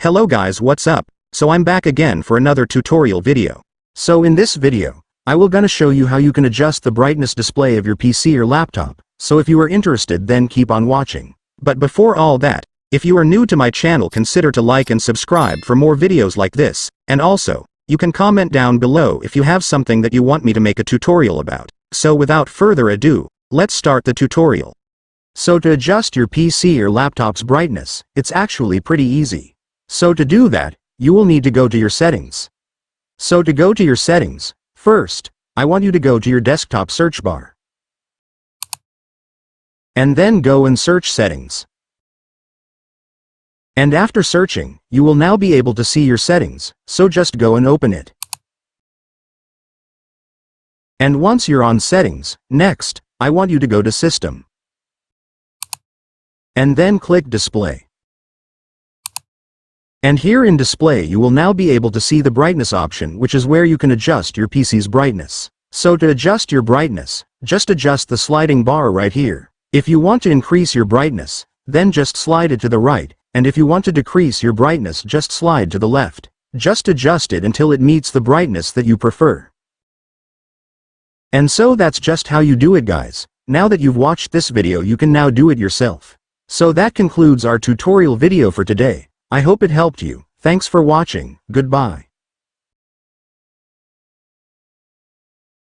Hello guys, what's up? So I'm back again for another tutorial video. So in this video, I will gonna show you how you can adjust the brightness display of your PC or laptop. So if you are interested, then keep on watching. But before all that, if you are new to my channel, consider to like and subscribe for more videos like this, and also, you can comment down below if you have something that you want me to make a tutorial about. So without further ado, let's start the tutorial. So to adjust your PC or laptop's brightness, it's actually pretty easy. So to do that, you will need to go to your settings. So to go to your settings, first, I want you to go to your desktop search bar. And then go and search settings. And after searching, you will now be able to see your settings, so just go and open it. And once you're on settings, next, I want you to go to system. And then click display. And here in display you will now be able to see the brightness option, which is where you can adjust your PC's brightness. So to adjust your brightness, just adjust the sliding bar right here. If you want to increase your brightness, then just slide it to the right, and if you want to decrease your brightness, just slide to the left. Just adjust it until it meets the brightness that you prefer. And so that's just how you do it, guys. Now that you've watched this video, you can now do it yourself. So that concludes our tutorial video for today. I hope it helped you. Thanks for watching. Goodbye.